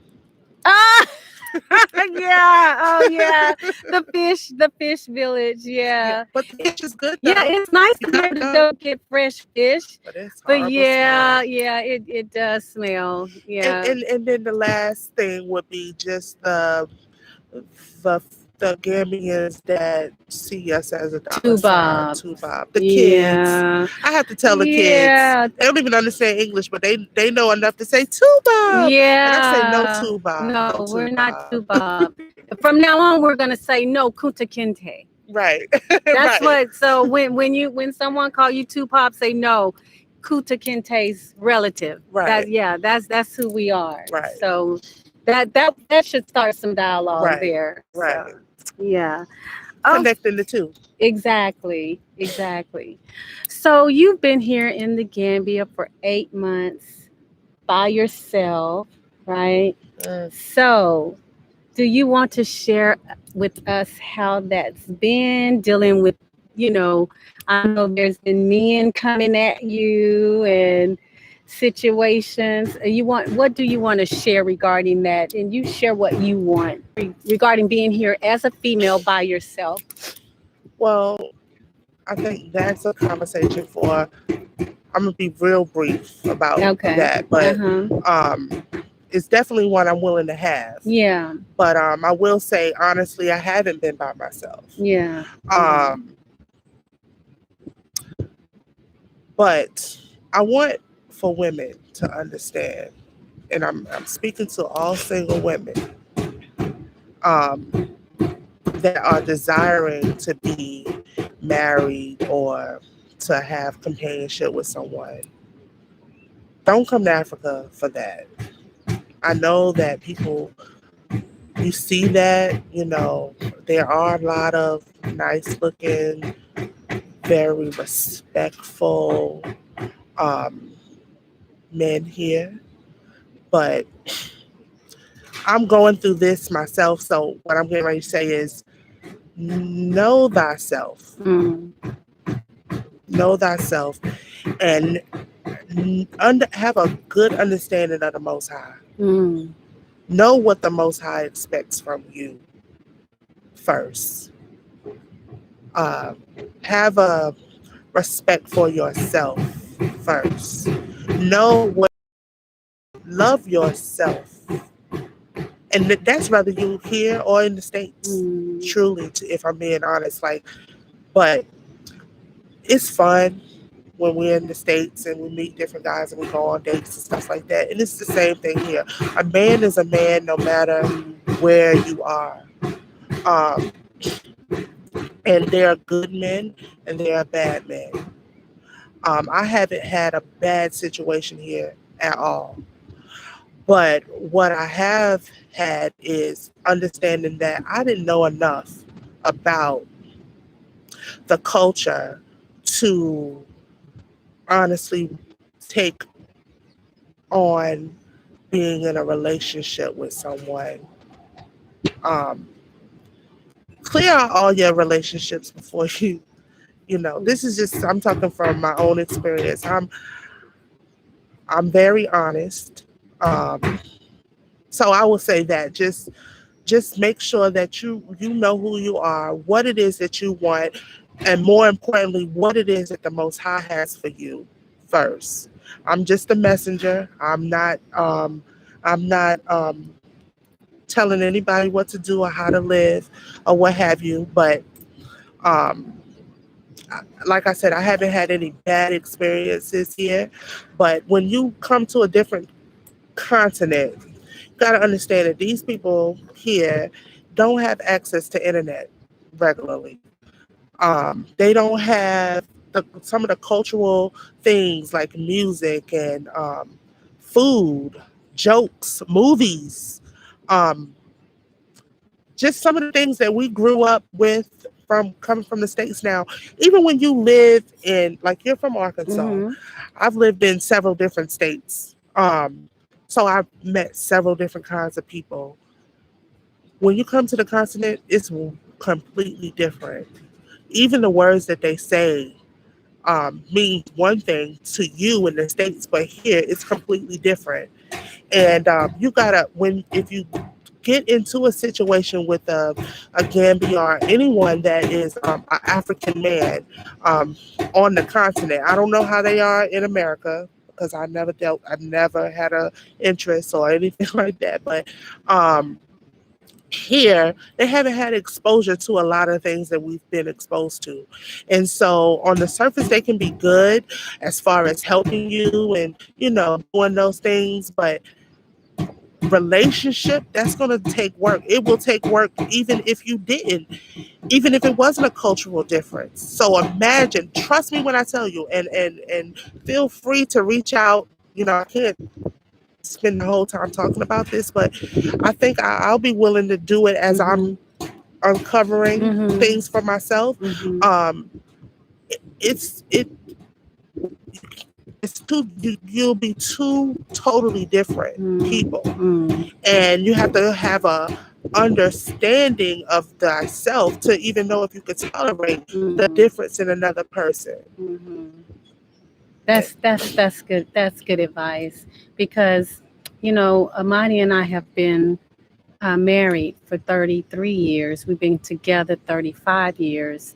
Ah, yeah. Oh, yeah. The fish village. Yeah. Yeah. But the fish is good Yeah, though. it's nice You to be able gotta to go. go get fresh fish. But it's But horrible yeah, smell. yeah, it does smell. Yeah. And then the last thing would be just the the Gambians that see us as a dollar sign, Tubob. two bob. The kids, Yeah. I have to tell the kids, Yeah. they don't even understand English, but they know enough to say two bob, and I say no Yeah. two bob, no No, two we're not bob. Tubob. From now on, we're gonna say no Kunta Kinte. Right, That's right, what. So when someone call you Tupac, say no, Kunta Kinte's relative. right, That's who we are. right, So that should start some dialogue right, there. right. So yeah. Oh, Connecting the two. exactly, exactly. So you've been here in the Gambia for 8 months by yourself, right? Mm. So do you want to share with us how that's been dealing with, I know there's been men coming at you and situations. What do you want to share regarding that? And you share what you want regarding being here as a female by yourself. Well, I think that's a conversation for. I'm gonna be real brief about Okay. that, but Uh-huh. it's definitely one I'm willing to have. Yeah. But I will say honestly, I haven't been by myself. Yeah. But I want for women to understand, and I'm speaking to all single women that are desiring to be married or to have companionship with someone. Don't come to Africa for that. I know that people, you see that, there are a lot of nice looking, very respectful men here, but I'm going through this myself. So what I'm getting ready to say is know thyself, know thyself, and have a good understanding of the Most High. Know what the Most High expects from you first. Have a respect for yourself first. Love yourself. And that's whether you here or in the States. Truly, if I'm being honest. But it's fun when we're in the States and we meet different guys and we go on dates and stuff like that. And it's the same thing here. A man is a man no matter where you are. And there are good men and there are bad men. I haven't had a bad situation here at all. But what I have had is understanding that I didn't know enough about the culture to honestly take on being in a relationship with someone. Clear out all your relationships before this is just, I'm talking from my own experience. I'm very honest. So I will say that just just make sure that you know who you are, what it is that you want, and more importantly, what it is that the Most High has for you first. I'm just a messenger. I'm not telling anybody what to do or how to live or what have you. But um, like I said, I haven't had any bad experiences here. But when you come to a different continent, you got to understand that these people here don't have access to internet regularly. They don't have some of the cultural things like music and food, jokes, movies, um, just some of the things that we grew up with from coming from the States now. Even when you live in, like you're from Arkansas, Mm-hmm. I've lived in several different states. So I've met several different kinds of people. When you come to the continent, it's completely different. Even the words that they say mean one thing to you in the States, but here it's completely different. And you gotta, when if you get into a situation with a Gambia or anyone that is an African man um, on the continent. I don't know how they are in America because I've never had a interest or anything like that. But um, here they haven't had exposure to a lot of things that we've been exposed to, and so on the surface they can be good as far as helping you and doing those things, but relationship, that's going to take work. It will take work even if it wasn't a cultural difference. So imagine, trust me when I tell you, and feel free to reach out. I can't spend the whole time talking about this, but I think I'll be willing to do it as Mm-hmm. I'm uncovering Mm-hmm. things for myself. Mm-hmm. um it's it it's two you'll be two totally different people, Mm-hmm. and you have to have a understanding of thyself to even know if you can tolerate the Mm-hmm. difference in another person. Mm-hmm. That's good. That's good advice because Amani and I have been married for 33 years. We've been together 35 years,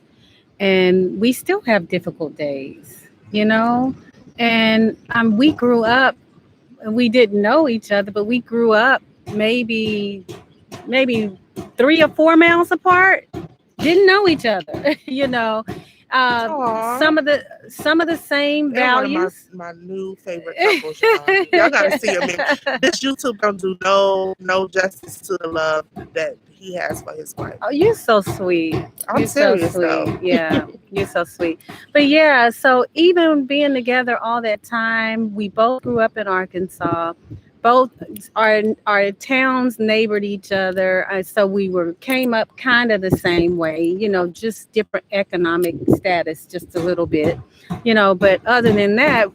and we still have difficult days. And we grew up. We didn't know each other, but we grew up maybe 3 or 4 miles apart. Didn't know each other. uh, Aww. some of the same They're one of my, values. my new favorite couples, y'all. Y'all gotta see them. This YouTube don't do no justice to the love that he has for his wife. Oh, you're so sweet. I'm You're so serious sweet. though. Yeah, you're so sweet. But yeah, so even being together all that time, we both grew up in Arkansas. Both our towns neighbored each other, so we came up kind of the same way. Just different economic status, just a little bit. But other than that,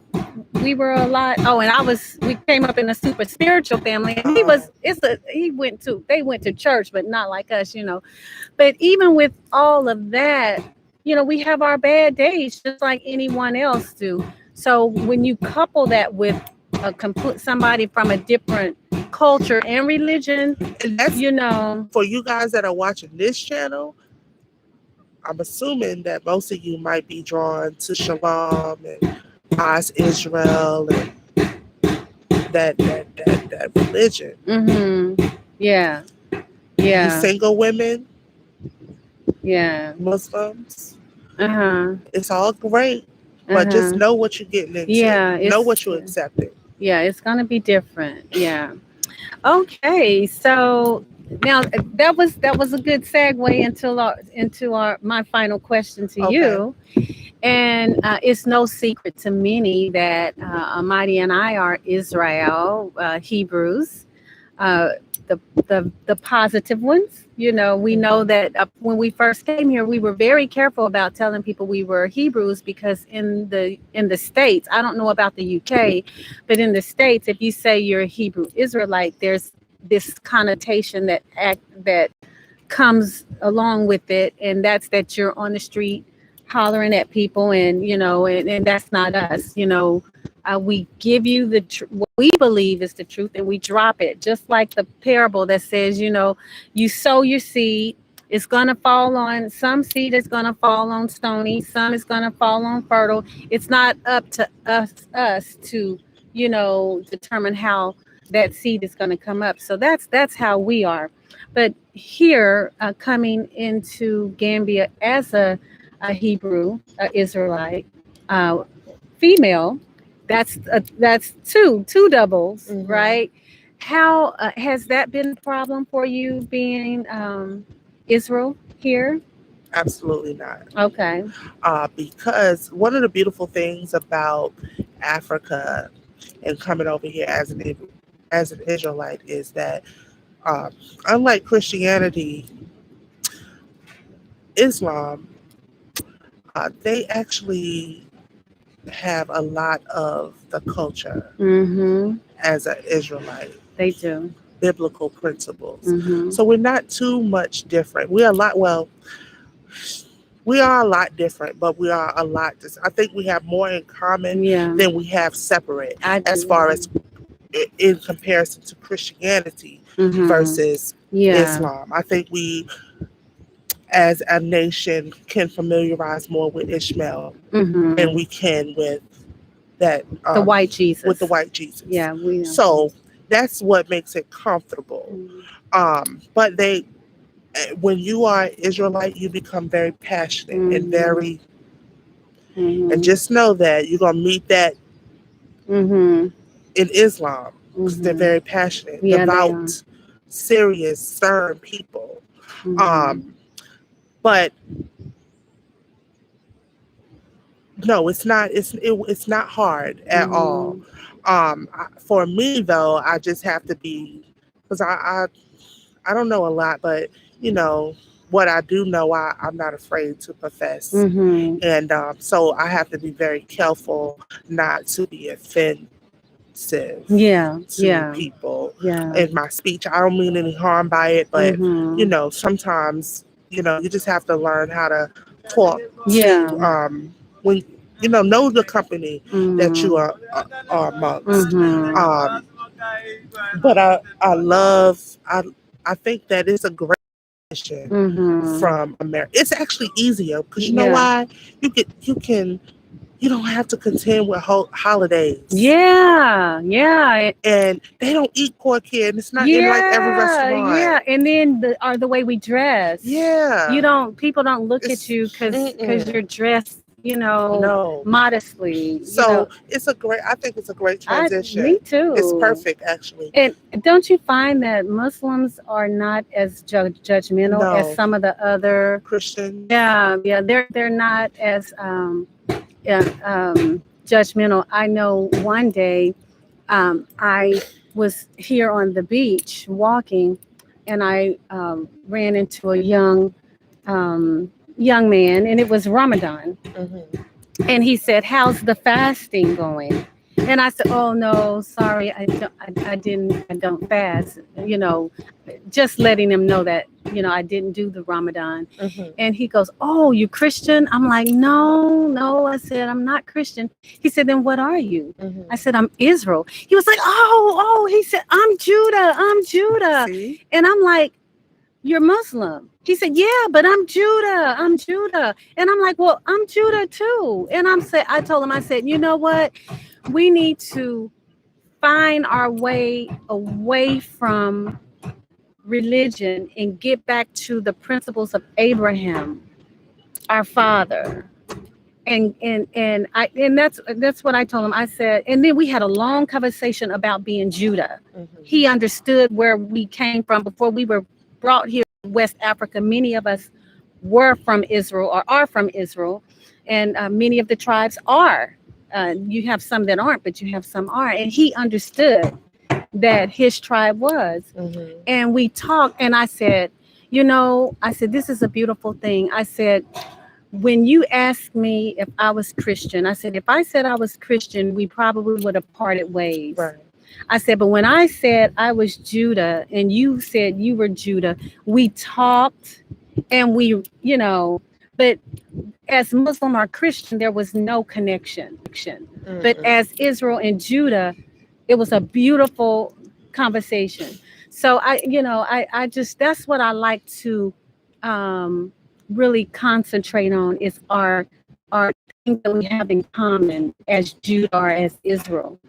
we were a lot. Oh, and we came up in a super spiritual family, and they went to church, but not like us. But even with all of that, we have our bad days just like anyone else do. So when you couple that with somebody from a different culture and religion, And that's you know, for you guys that are watching this channel. I'm assuming that most of you might be drawn to Shalom and God's Israel and that religion. yeah, You yeah, single women, yeah, Muslims, uh-huh, it's all great, but just uh-huh, know what you're getting into. yeah, Know what you're accepting. yeah, it's gonna be different. Yeah. Okay, so now that was a good segue into our my final question to Okay. you. And it's no secret to many that Amadi and I are Israel Hebrews, uh, the positive ones. We know that when we first came here, we were very careful about telling people we were Hebrews because in the States, I don't know about the UK, but in the States, if you say you're a Hebrew Israelite, there's this connotation that comes along with it, and that's that you're on the street hollering at people, and that's not us. We give you what we believe is the truth, and we drop it, just like the parable that says, you sow your seed. It's gonna fall on some seed. Is gonna fall on stony. Some is gonna fall on fertile. It's not up to us to determine how that seed is going to come up. So that's how we are. But here, coming into Gambia as a Hebrew, Israelite, uh, female, that's two doubles, right? How has that been a problem for you being Israel here? Absolutely not. Okay. Because one of the beautiful things about Africa and coming over here as an Israelite is that, unlike Christianity, Islam, they actually have a lot of the culture as an Israelite. They do. Biblical principles. So we're not too much different. We are a lot different, but we are a lot. I think we have more in common than we have separate, as far as in comparison to Christianity versus Islam. I think we, as a nation, can familiarize more with Ishmael than we can with that the white Jesus. With the white Jesus. Yeah, we know. So that's what makes it comfortable. But when you are Israelite, you become very passionate and very, and just know that you're gonna meet that in Islam. They're very passionate, devout, serious, stern people. But no, it's not. It's not hard at all. For me though, I just have to be, because I don't know a lot, but what I do know, I'm not afraid to profess, and so I have to be very careful not to be offensive. To people in my speech. I don't mean any harm by it, but sometimes you just have to learn how to talk to when know the company that you are amongst. But I think that it's a great mission from America. It's actually easier because why? You don't have to contend with holidays. Yeah. And they don't eat pork here, and it's not in like every restaurant. Yeah, and then the way we dress. Yeah. People don't look at you because you're dressed, modestly. So I think it's a great transition. Me too. It's perfect, actually. And don't you find that Muslims are not as judgmental as some of the other Christians? Yeah, they're not as judgmental. I know one day I was here on the beach walking, and I ran into a young man, and it was Ramadan. And he said, "How's the fasting going?" And I said, "Oh no, sorry, I don't fast." Just letting him know that I didn't do the Ramadan. And he goes, "Oh, you Christian?" I'm like, "No." I said, "I'm not Christian." He said, "Then what are you?" I said, "I'm Israel." He was like, "Oh." He said, I'm Judah." See? And I'm like, "You're Muslim." He said, "Yeah, but I'm Judah." And I'm like, "Well, I'm Judah too." And I told him, I said, "You know what? We need to find our way away from religion and get back to the principles of Abraham, our father." And that's what I told him. I said, and then we had a long conversation about being Judah. He understood where we came from before we were brought here to West Africa. Many of us were from Israel or are from Israel, and many of the tribes are. You have some that aren't, but you have some are. And he understood that his tribe was. And we talked, and I said, this is a beautiful thing. I said, when you asked me if I was Christian, I said, if I said I was Christian, we probably would have parted ways. Right. I said, but when I said I was Judah and you said you were Judah, we talked, and we, but as Muslim or Christian, there was no connection. But as Israel and Judah, it was a beautiful conversation. So I just, that's what I like to really concentrate on, is our things that we have in common as Judah or as Israel.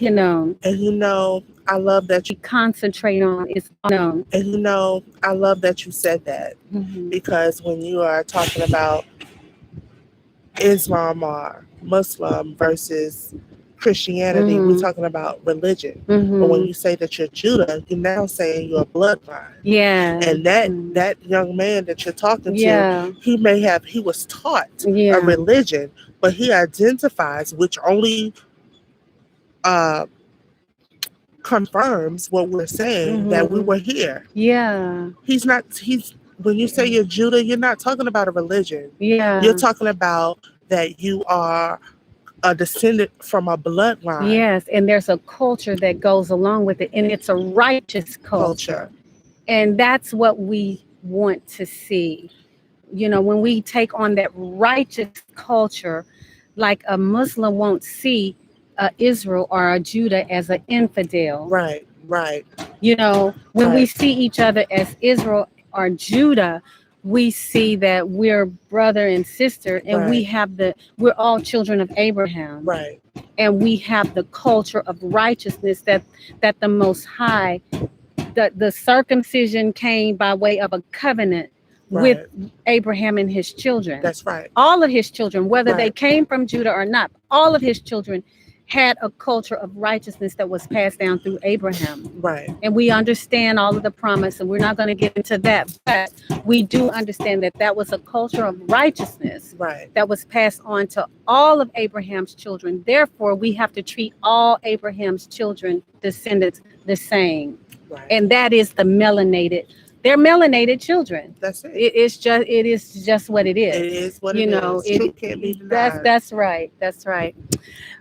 And I love that you concentrate on is and I love that you said that, because when you are talking about Islam or Muslim versus Christianity, we're talking about religion. But when you say that you're Judah, you're now saying you're a bloodline. Yeah. And that young man that you're talking to, he was taught a religion, but he identifies, which only confirms what we're saying, that we were here. Yeah. When you say you're Judah, you're not talking about a religion. Yeah. You're talking about that you are a descendant from a bloodline. Yes, and there's a culture that goes along with it, and it's a righteous culture. And that's what we want to see. When we take on that righteous culture, like a Muslim won't see Israel or a Judah as an infidel. Right. When we see each other as Israel or Judah, we see that we're brother and sister, and we're all children of Abraham. Right. And we have the culture of righteousness that the Most High, the circumcision came by way of a covenant with Abraham and his children. That's right. All of his children, whether they came from Judah or not, all of his children had a culture of righteousness that was passed down through Abraham. Right. And we understand all of the promise, and we're not going to get into that, but we do understand that was a culture of righteousness that was passed on to all of Abraham's children. Therefore, we have to treat all Abraham's children, descendants, the same. Right. And that is they're melanated children. That's it. It is just what it is. It is what it is. Truth can't be denied. That's right.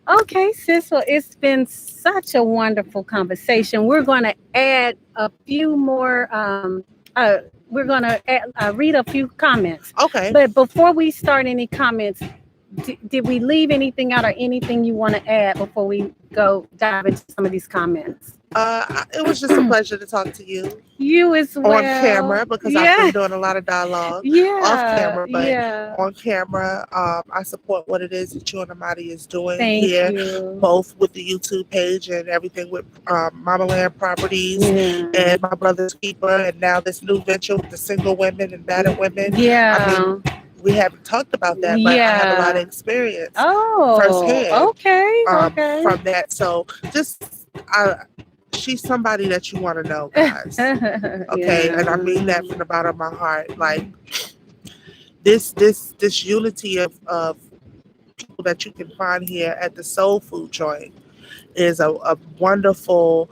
Okay, sis. Well, it's been such a wonderful conversation. We're going to add a few more. We're going to read a few comments. Okay. But before we start any comments, did we leave anything out or anything you want to add before we go dive into some of these comments? It was just a pleasure to talk to you. You as well. On camera, because I've been doing a lot of dialogue off camera, but on camera, I support what it is that you and Amadi is doing here, both with the YouTube page and everything with Mama Land Properties and My Brother's Keeper, and now this new venture with the single women and battered women. Yeah. We haven't talked about that, but I have a lot of experience firsthand. Okay. From that. So she's somebody that you want to know, guys. Okay, and I mean that from the bottom of my heart. Like this unity of people that you can find here at the Soul Food joint is a wonderful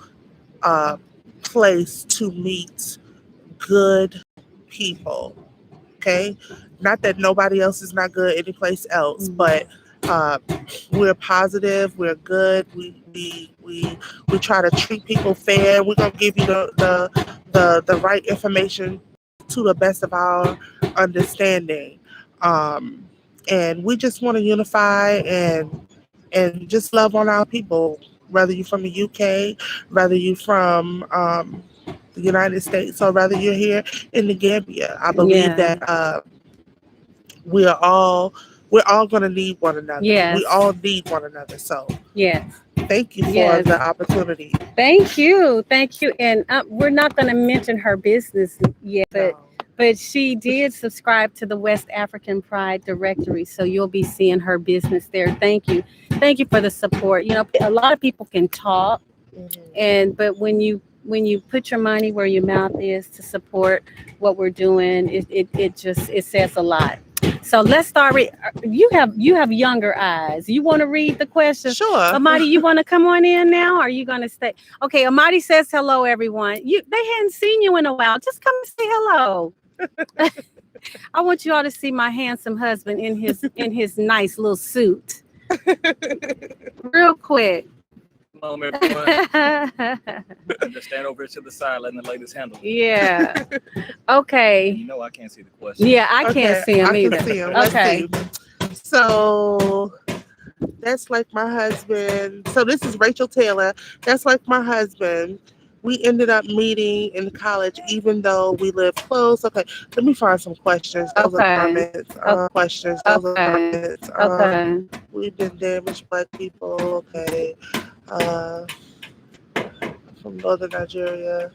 place to meet good people. Okay, not that nobody else is not good anyplace else, but we're positive, we're good, we try to treat people fair. We're gonna give you the right information to the best of our understanding, and we just want to unify and just love on our people, whether you're from the UK, whether you're from the United States, or whether you're here in the Gambia. I believe that we're all going to need one another. Yes. We all need one another. So thank you for the opportunity. Thank you. And we're not going to mention her business yet, but she did subscribe to the West African Pride Directory, so you'll be seeing her business there. Thank you for the support. A lot of people can talk, but when you put your money where your mouth is to support what we're doing, it says a lot. So let's start. You have younger eyes. You want to read the question? Sure. Amadi, you want to come on in now, or are you going to stay? Okay, Amadi says hello, everyone. They hadn't seen you in a while. Just come and say hello. I want you all to see my handsome husband in his nice little suit. Real quick. Shalom, everyone. Just stand over to the side, letting the ladies handle it. Yeah. And Okay. you know I can't see the question. Yeah, I can't see him I either. can see him. Let's Okay. see. So that's like my husband. So this is Rachel Taylor. That's like my husband. We ended up meeting in college, even though we live close. Okay, let me find some questions. Those are Okay. comments. Questions. Those are Okay. comments. Okay. We've been damaged, black people. Okay. From northern Nigeria.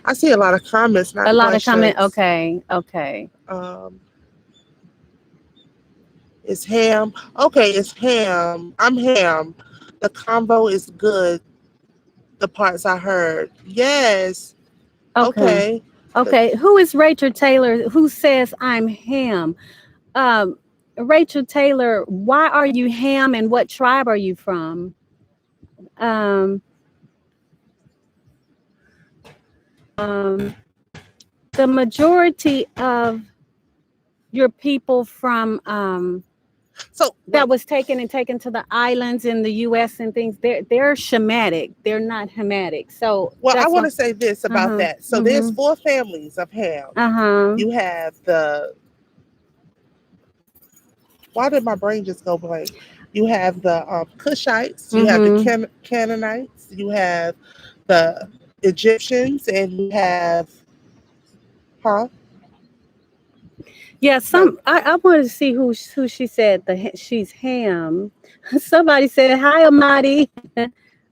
I see a lot of comments, not A lot questions. of comment. Okay. Okay. It's ham. Okay, it's ham. I'm ham. The convo is good. The parts I heard. Yes. Okay. Okay. Okay. Who is Rachel Taylor? Who says I'm ham? Rachel Taylor, why are you ham and what tribe are you from? The majority of your people from So that was taken to the islands in the US and things, they're Shemitic. They're not Hamitic. So well, I that's want what to say this about that. So there's 4 families of ham. You have the why did my brain just go blank? You have the Cushites, you have the Canaanites, you have the Egyptians, and you have Yeah, I wanted to see who she said she's ham. Somebody said hi, Amadi,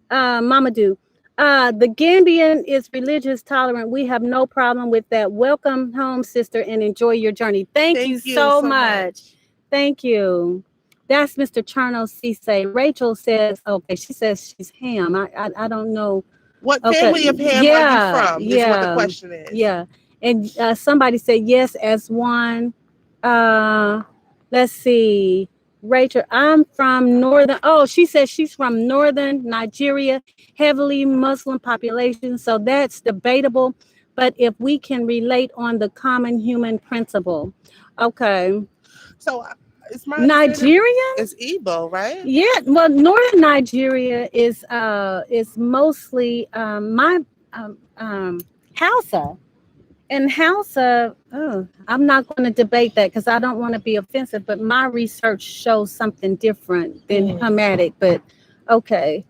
Mamadou. The Gambian is religious tolerant. We have no problem with that. Welcome home, sister, and enjoy your journey. Thank you so much. Thank you. That's Mr. Cherno Cisse. Rachel says, okay, she says she's ham. I don't know. What family of ham are you from? Is what the question is. Yeah. And somebody said yes as one. Let's see. Rachel, I'm from northern. Oh, she says she's from northern Nigeria, heavily Muslim population. So that's debatable. But if we can relate on the common human principle. Okay. So it's my Nigerian? It's Igbo, right? Yeah. Well, northern Nigeria is mostly my Hausa. And Hausa, I'm not going to debate that because I don't want to be offensive, but my research shows something different than Hamitic. But okay.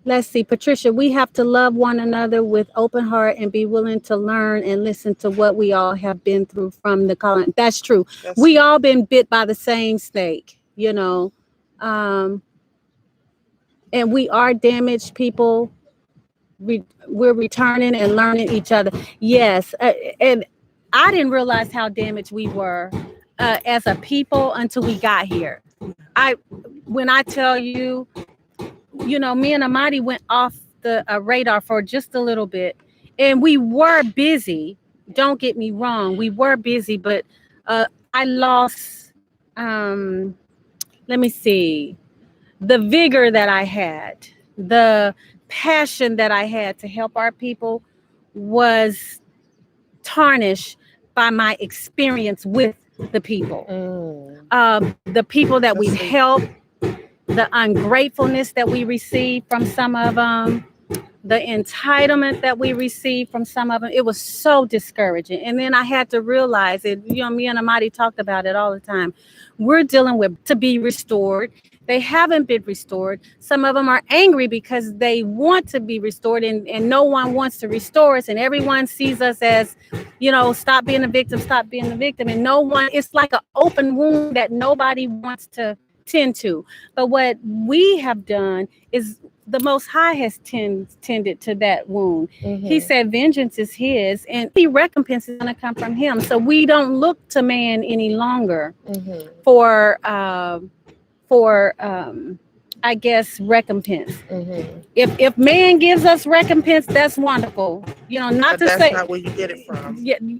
Let's see, Patricia, we have to love one another with open heart and be willing to learn and listen to what we all have been through from the colony. That's true. We all been bit by the same snake, you know. And we are damaged people. We're returning and learning each other. Yes. And I didn't realize how damaged we were as a people until we got here. When I tell you, you know, me and Amadi went off the radar for just a little bit, and we were busy. Don't get me wrong, we were busy, but I lost. Let me see, the vigor that I had, the passion that I had to help our people was tarnished by my experience with the people. The people that we've helped, the ungratefulness that we receive from some of them, the entitlement that we receive from some of them, it was so discouraging. And then I had to realize it, you know, me and Amadi talked about it all the time. We're dealing with to be restored. They haven't been restored. Some of them are angry because they want to be restored, and no one wants to restore us. And everyone sees us as, you know, stop being a victim, stop being a victim. And no one, it's like an open wound that nobody wants to tend to. But what we have done is the Most High has tended to that wound. He said vengeance is his, and the recompense is going to come from him. So we don't look to man any longer for I guess recompense. If man gives us recompense, that's wonderful. You know, not but to say that's not where you get it from.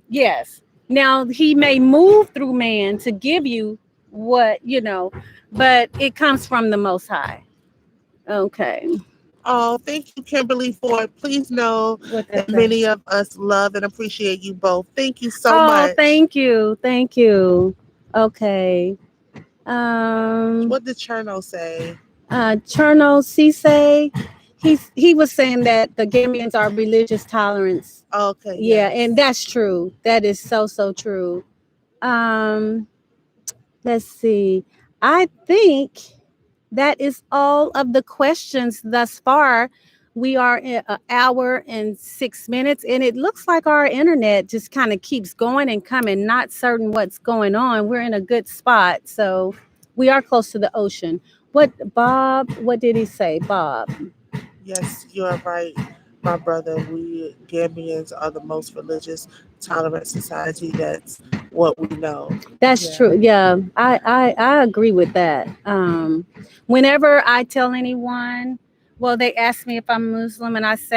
Yes. Now he may move through man to give you what, you know, but it comes from the Most High. Okay. Oh, thank you, Kimberly Ford. Please know that many of us love and appreciate you both. Thank you so much. Oh, thank you. Thank you. Okay. What did Cherno say? Cherno Cisse, he was saying that the Gambians are religious tolerance. Okay. Yeah, Yes. and that's true. That is so true. Um, let's see. I think that is all of the questions thus far. We are in an hour and 6 minutes, and it looks like our internet just kind of keeps going and coming. Not certain what's going on. We're in a good spot, so we are close to the ocean. What did he say, Bob? Yes, you are right, my brother. We Gambians are the most religious, tolerant society. That's what we know. That's Yeah. true. Yeah, I agree with that. Whenever I tell anyone, well, they ask me if I'm Muslim, and I say